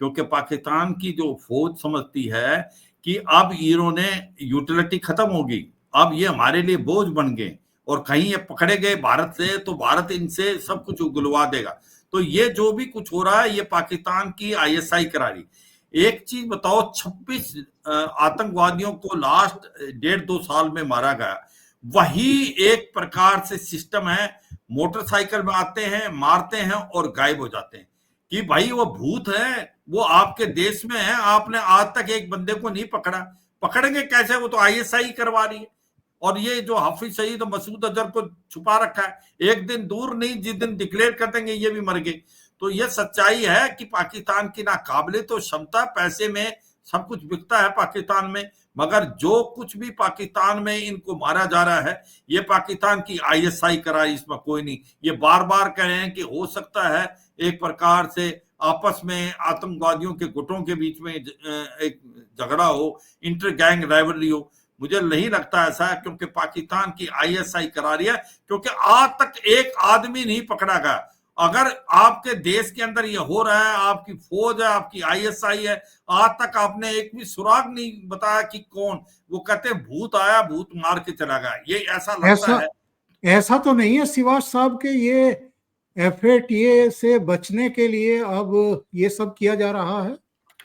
B: क्योंकि पाकिस्तान की जो फौज समझती है कि अब इन्होंने यूटिलिटी खत्म होगी, अब ये हमारे लिए बोझ बन गए और कहीं ये पकड़े गए भारत से तो भारत इनसे सब कुछ उगलवा देगा। तो ये जो भी कुछ हो रहा है ये पाकिस्तान की आईएसआई करा रही। एक चीज बताओ, 26 आतंकवादियों को लास्ट 1.5-2 साल में मारा गया। वही एक प्रकार से सिस्टम है, मोटरसाइकिल में आते हैं, मारते हैं और गायब हो जाते हैं कि भाई वो भूत है, वो आपके देश में है, आपने आज तक एक बंदे को नहीं पकड़ा। पकड़ेंगे कैसे, वो तो आईएसआई करवा रही है। और ये जो हाफिज सईद और मसूद अजहर को छुपा रखा है, एक दिन दूर नहीं जिस दिन डिक्लेयर कर देंगे ये भी मर गए। तो ये सच्चाई है कि पाकिस्तान की नाकाबिलियत तो क्षमता, पैसे में सब कुछ बिकता है पाकिस्तान में, मगर जो कुछ भी पाकिस्तान में इनको मारा जा रहा है ये पाकिस्तान की आईएसआई कराई, इसमें कोई नहीं। ये बार बार कह रहे हैं कि हो सकता है एक प्रकार से आपस में आतंकवादियों के गुटों के बीच में एक झगड़ा हो, इंटर गैंग राइवलरी हो। मुझे नहीं लगता ऐसा है, क्योंकि पाकिस्तान की आईएसआई करा रही है, क्योंकि आज तक एक आदमी नहीं पकड़ा गया। अगर आपके देश के अंदर ये हो रहा है, आपकी फौज है, आपकी आईएसआई है, आज तक आपने एक भी सुराग नहीं बताया कि कौन। वो कहते भूत आया, भूत मार के चला गया, ये ऐसा लगता है।
A: ऐसा तो नहीं है शिवाज साहब के ये एफएटीए से बचने के लिए अब ये सब किया जा रहा है?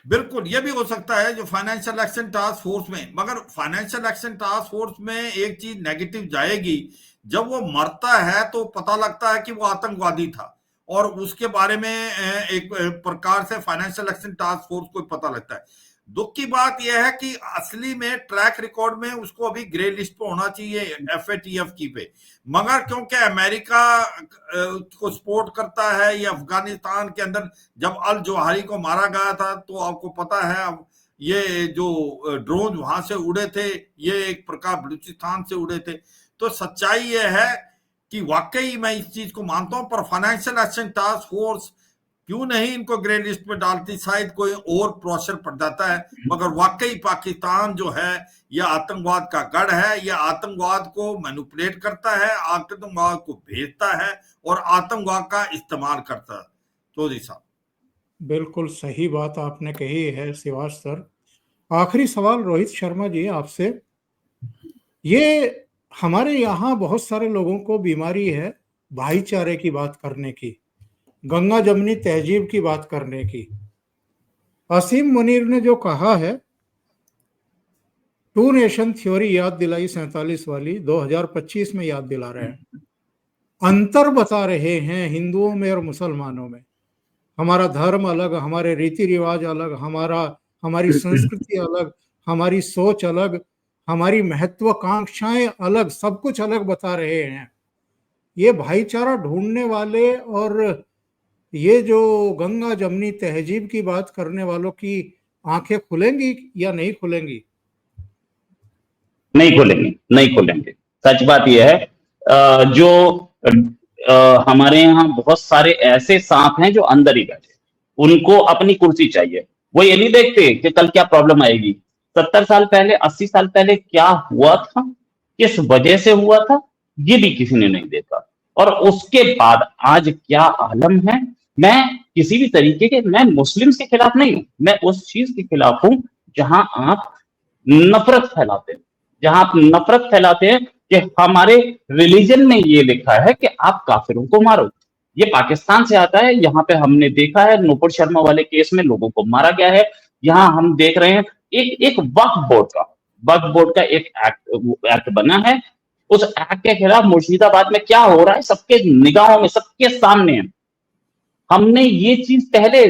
B: बिल्कुल, ये भी हो सकता है जो फाइनेंशियल एक्शन टास्क फोर्स में, मगर फाइनेंशियल एक्शन टास्क फोर्स में एक चीज नेगेटिव जाएगी, जब वो मरता है तो पता लगता है कि वो आतंकवादी था, और उसके बारे में एक प्रकार से फाइनेंशियल एक्शन टास्क फोर्स को पता लगता है। दुख की बात यह है कि असली में ट्रैक रिकॉर्ड में उसको अभी ग्रे लिस्ट पे होना चाहिए एफएटीएफ की पे, मगर क्योंकि अमेरिका को सपोर्ट करता है, या अफगानिस्तान के अंदर जब अल जवाहिरी को मारा गया था तो आपको पता है अब ये जो ड्रोन वहां से उड़े थे, ये एक प्रकार बलूचिस्तान से उड़े थे। तो सच्चाई ये है कि वाकई मैं इस चीज को मानता हूं, पर फाइनेंशियल एक्शन टास्क फोर्स क्यों नहीं इनको ग्रे लिस्ट में डालती, शायद कोई और प्रेशर पड़ जाता है। मगर वाकई पाकिस्तान जो है यह आतंकवाद का गढ़ है, यह आतंकवाद को मैनिपुलेट करता है, आतंकवाद को भेजता है और आतंकवाद का इस्तेमाल करता है। चौधरी साहब,
A: बिल्कुल सही बात आपने कही है शिवाज सर। आखिरी सवाल रोहित शर्मा जी आपसे, ये हमारे यहाँ बहुत सारे लोगों को बीमारी है भाईचारे की बात करने की, गंगा जमनी तहजीब की बात करने की। असीम मुनीर ने जो कहा है, टू नेशन थ्योरी याद दिलाई 47 वाली, 2025 में याद दिला रहे हैं, अंतर बता रहे हैं हिंदुओं में और मुसलमानों में। हमारा धर्म अलग, हमारे रीति रिवाज अलग, हमारी संस्कृति अलग, हमारी सोच अलग, हमारी महत्वाकांक्षाएं अलग, सब कुछ अलग बता रहे हैं। ये भाईचारा ढूंढने वाले और ये जो गंगा जमनी तहजीब की बात करने वालों की आंखें खुलेंगी या नहीं खुलेंगी?
C: नहीं खुलेंगे, नहीं खुलेंगे। सच बात यह है, हमारे यहाँ बहुत सारे ऐसे सांप हैं जो अंदर ही बैठे, उनको अपनी कुर्सी चाहिए। वो ये नहीं देखते कि कल क्या प्रॉब्लम आएगी, 70 साल पहले, 80 साल पहले क्या हुआ था, किस वजह से हुआ था, ये भी किसी ने नहीं देखा। और उसके बाद आज क्या आलम है। मैं किसी भी तरीके के, मैं मुस्लिम्स के खिलाफ नहीं हूं, मैं उस चीज के खिलाफ हूं जहां आप नफरत फैलाते हैं, जहां आप नफरत फैलाते हैं कि हमारे रिलीजन में ये लिखा है कि आप काफिरों को मारो। ये पाकिस्तान से आता है। यहाँ पे हमने देखा है नुपुर शर्मा वाले केस में लोगों को मारा गया है। यहाँ हम देख रहे हैं एक वक्फ बोर्ड का एक एक्ट बना है। उस एक्ट के खिलाफ मुर्शिदाबाद में क्या हो रहा है सबके निगाहों में, सबके सामने है। हमने ये चीज पहले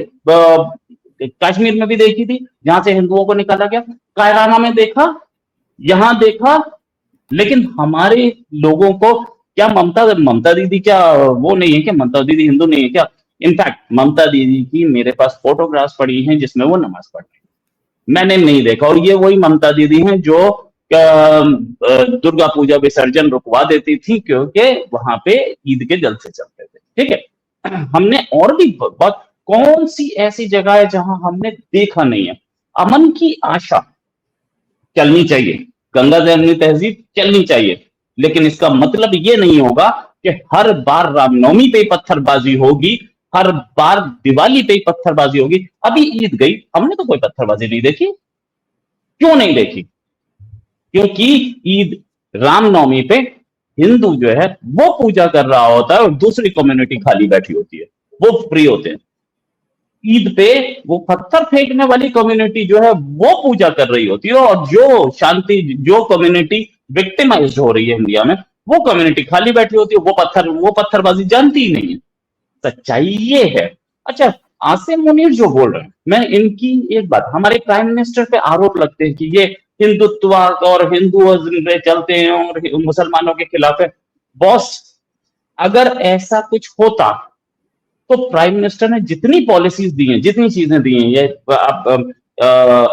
C: कश्मीर में भी देखी थी, जहां से हिंदुओं को निकाला गया, कायराना में देखा, यहां देखा। लेकिन हमारे लोगों को क्या ममता दीदी क्या वो नहीं है, क्या ममता दीदी हिंदू नहीं है क्या? इनफैक्ट ममता दीदी की मेरे पास फोटोग्राफ्स पड़ी हैं जिसमें वो नमाज पढ़ रही है, मैंने नहीं देखा। और ये वही ममता दीदी हैं जो दुर्गा पूजा विसर्जन रुकवा देती थी क्योंकि वहां पे ईद के जलसे चलते थे। ठीक है, हमने और भी बहुत, कौन सी ऐसी जगह है जहां हमने देखा नहीं है। अमन की आशा चलनी चाहिए, गंगा जमनी तहजीब चलनी चाहिए, लेकिन इसका मतलब ये नहीं होगा कि हर बार रामनवमी पे पत्थरबाजी होगी, हर बार दिवाली पे पत्थरबाजी होगी। अभी ईद गई, हमने तो कोई पत्थरबाजी नहीं देखी। क्यों नहीं देखी? क्योंकि ईद रामनवमी पे हिंदू जो है वो पूजा कर रहा होता है और दूसरी कम्युनिटी खाली बैठी होती है, वो फ्री होते हैं। ईद पे वो पत्थर फेंकने वाली कम्युनिटी जो है वो पूजा कर रही होती है, और जो कम्युनिटी विक्टिमाइज हो रही है इंडिया में, वो कम्युनिटी खाली बैठी होती है, वो पत्थरबाजी जानती ही नहीं है। सच्चाई ये है। अच्छा, आसिम मुनीर जो बोल रहे हैं, मैं इनकी एक बात, हमारे प्राइम मिनिस्टर पे आरोप लगते हैं कि ये हिंदुत्व और हिंदुइज्म पे चलते हैं और मुसलमानों के खिलाफ है। बॉस, अगर ऐसा कुछ होता तो प्राइम मिनिस्टर ने जितनी पॉलिसीज दी हैं, जितनी चीजें दी हैं, ये आप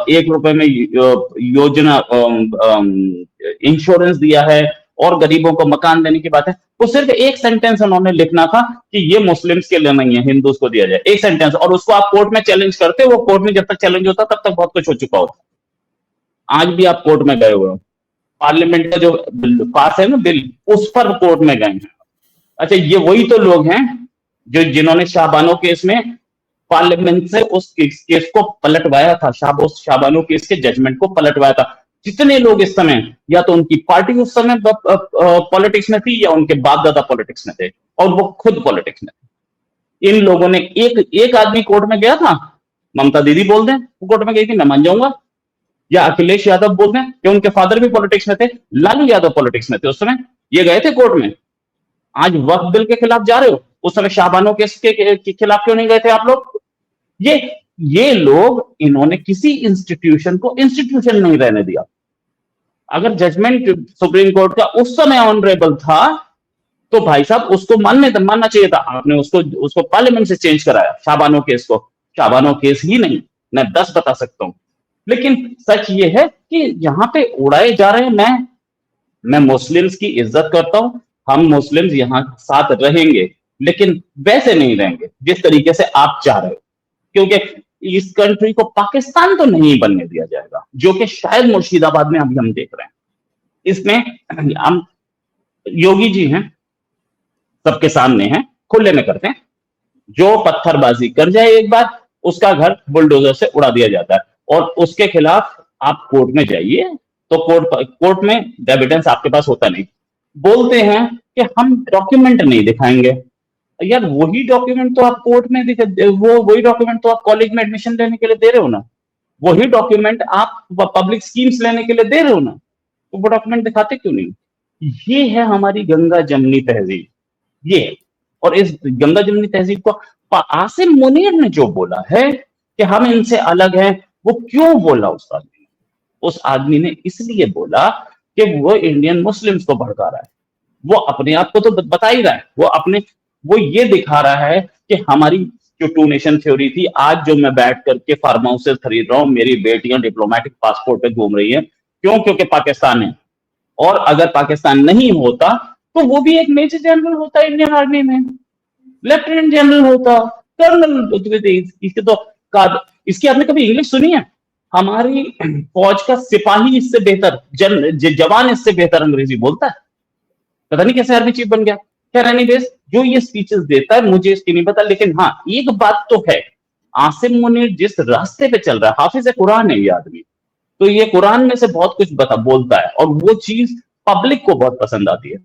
C: 1 रुपए में योजना इंश्योरेंस दिया है, और गरीबों को मकान देने की बात है, वो सिर्फ एक सेंटेंस उन्होंने लिखना था कि ये मुस्लिम्स के लिए नहीं है, हिंदूज को दिया जाए, एक सेंटेंस, और उसको आप कोर्ट में चैलेंज करते, वो कोर्ट में जब तक चैलेंज होता तब तक बहुत कुछ हो चुका होता। आज भी आप कोर्ट में गए हुए हो, पार्लियामेंट का जो पास है ना बिल, उस पर कोर्ट में गए हैं। अच्छा, ये वही तो लोग हैं जो जिन्होंने शाहबानो केस में पार्लियामेंट से उस केस को पलटवाया था, शाहबानो केस के जजमेंट को पलटवाया था। जितने लोग इस समय, या तो उनकी पार्टी उस समय पॉलिटिक्स में थी या उनके बाप दादा पॉलिटिक्स में थे और वो खुद पॉलिटिक्स में थे। इन लोगों ने एक आदमी कोर्ट में गया था, ममता दीदी बोल दें वो कोर्ट में गई थी, मैं मान जाऊंगा, या अखिलेश यादव बोल दें कि उनके फादर भी पॉलिटिक्स में थे, लालू यादव पॉलिटिक्स में थे उस समय, ये गए थे कोर्ट में। आज वक्फ बिल के खिलाफ जा रहे हो, उस समय शाहबानो केस के खिलाफ क्यों नहीं गए थे आप लोग? ये लोग, इन्होंने किसी इंस्टीट्यूशन को इंस्टीट्यूशन नहीं रहने दिया। अगर जजमेंट सुप्रीम कोर्ट का उस समय ऑनरेबल था तो भाई साहब उसको मानना चाहिए था। आपने उसको पार्लियामेंट से चेंज कराया, शाहबानो केस को। शाहबानो केस ही नहीं, मैं 10 बता सकता हूं। लेकिन सच ये है कि यहां पे उड़ाए जा रहे हैं। मैं मुस्लिम्स की इज्जत करता हूं, हम मुस्लिम्स यहां साथ रहेंगे, लेकिन वैसे नहीं रहेंगे जिस तरीके से आप चाह रहे हो, क्योंकि इस कंट्री को पाकिस्तान तो नहीं बनने दिया जाएगा, जो कि शायद मुर्शिदाबाद में अभी हम देख रहे हैं। इसमें हम योगी जी हैं, सबके सामने हैं, खुले में करते हैं, जो पत्थरबाजी कर जाए एक बार, उसका घर बुलडोजर से उड़ा दिया जाता है, और उसके खिलाफ आप कोर्ट में जाइए तो कोर्ट में एविडेंस आपके पास होता नहीं। बोलते हैं कि हम डॉक्यूमेंट नहीं दिखाएंगे। यार वही डॉक्यूमेंट तो आप कोर्ट में वही डॉक्यूमेंट तो आप कॉलेज में एडमिशन लेने के लिए दे रहे हो ना, वही डॉक्यूमेंट आप पब्लिक स्कीम्स लेने के लिए दे रहे हो ना, तो वो डॉक्यूमेंट दिखाते क्यों नहीं? ये है हमारी गंगा जमनी तहजीब, ये। और इस गंगा जमनी तहजीब को आसिम मुनीर ने जो बोला है कि हम इनसे अलग हैं, वो क्यों बोला उस आदमी ने इसलिए बोला कि वो इंडियन मुस्लिम्स को भड़का रहा है। वो अपने आप को तो बता ही रहा है, वो ये दिखा रहा है कि हमारी जो टू नेशन थ्योरी थी, आज जो मैं बैठ करके फार्म हाउसेस खरीद रहा हूं, मेरी बेटियां डिप्लोमेटिक पासपोर्ट पे घूम रही है, क्यों? क्योंकि पाकिस्तान है। और अगर पाकिस्तान नहीं होता तो वो भी एक मेजर जनरल होता इंडियन आर्मी में, लेफ्टिनेंट जनरल होता, कर्नल। इसकी आपने कभी इंग्लिश सुनी है? हमारी फौज का सिपाही इससे बेहतर, जवान इससे बेहतर अंग्रेजी बोलता है। पता नहीं कैसे आर्मी चीफ बन गया। खैर एनीवेज, जो ये स्पीचेस देता है मुझे इसकी नहीं पता, लेकिन हाँ एक बात तो है, आसिम मुनीर जिस रास्ते पे चल रहा है, हाफिज कुरान है ये आदमी, तो ये कुरान में से बहुत कुछ बोलता है, और वो चीज पब्लिक को बहुत पसंद आती है।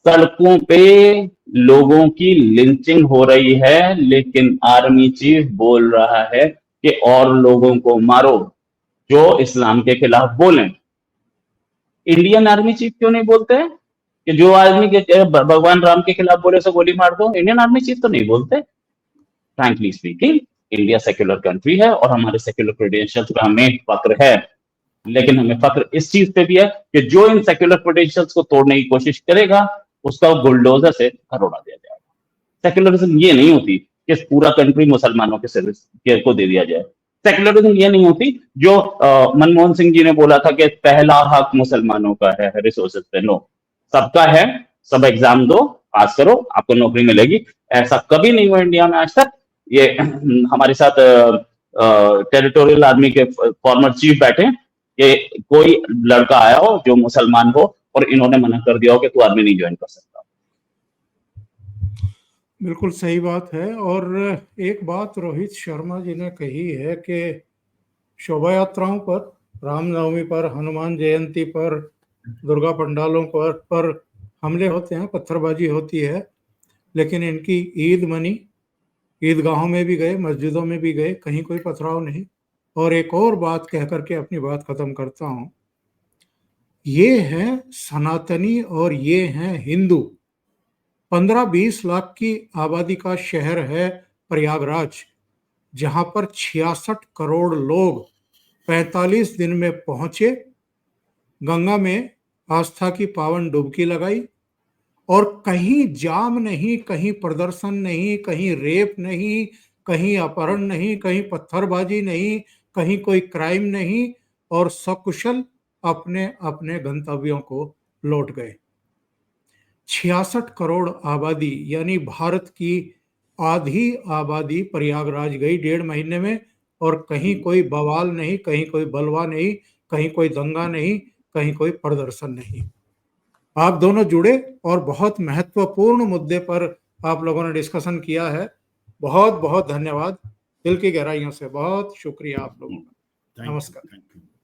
C: सड़कों पे लोगों की लिंचिंग हो रही है, लेकिन आर्मी चीफ बोल रहा है कि और लोगों को मारो जो इस्लाम के खिलाफ बोलें। इंडियन आर्मी चीफ क्यों नहीं बोलते हैं कि जो आदमी के भगवान राम के खिलाफ बोले सो गोली मार दो? इंडियन आर्मी चीफ तो नहीं बोलते। Frankly speaking, India secular country है और हमारे सेक्युलर क्रेडेंशियल्स पे हमें फक्र है, लेकिन हमें फक्र इस चीज पे भी है कि जो इन सेक्युलर क्रेडेंशियल्स को तोड़ने की कोशिश करेगा उसका बुलडोजर से घर उड़ा दिया जाएगा। सेक्युलरिज्म ये नहीं होती कि पूरा कंट्री मुसलमानों के सर्विस को दे दिया जाए। सेक्युलरिज्म ये नहीं होती जो मनमोहन सिंह जी ने बोला था कि पहला हक मुसलमानों का है रिसोर्सेज पे। नो, सबका है, सब एग्जाम दो, पास करो, आपको नौकरी मिलेगी। ऐसा कभी नहीं हुआ इंडिया में आज तक। ये हमारे साथ टेरिटोरियल आर्मी के फॉर्मर चीफ बैठे, कि कोई लड़का आया हो जो मुसलमान हो और इन्होंने मना कर दिया हो कि तू आर्मी नहीं ज्वाइन कर सकता।
A: बिल्कुल सही बात है। और एक बात रोहित शर्मा जी ने कही है कि शोभा यात्राओं पर, रामनवमी पर, हनुमान जयंती पर, दुर्गा पंडालों पर हमले होते हैं, पत्थरबाजी होती है, लेकिन इनकी ईद मनी, ईदगाहों में भी गए, मस्जिदों में भी गए, कहीं कोई पथराव नहीं। और एक और बात कह करके अपनी बात खत्म करता हूं, ये है सनातनी और ये हैं हिंदू। 15-20 लाख की आबादी का शहर है प्रयागराज, जहां पर 66 करोड़ लोग 45 दिन में पहुंचे, गंगा में आस्था की पावन डुबकी लगाई, और कहीं जाम नहीं, कहीं प्रदर्शन नहीं, कहीं रेप नहीं, कहीं अपहरण नहीं, कहीं पत्थरबाजी नहीं, कहीं कोई क्राइम नहीं, और सकुशल अपने अपने गंतव्यों को लौट गए। 66 करोड़ आबादी यानी भारत की आधी आबादी प्रयागराज गई 1.5 महीने में, और कहीं कोई बवाल नहीं, कहीं कोई बलवा नहीं, कहीं कोई दंगा नहीं, कहीं कोई प्रदर्शन नहीं। आप दोनों जुड़े और बहुत महत्वपूर्ण मुद्दे पर आप लोगों ने डिस्कशन किया है। बहुत बहुत धन्यवाद, दिल की गहराइयों से बहुत शुक्रिया आप लोगों का।
B: थैंक
A: नमस्कार।
B: यू।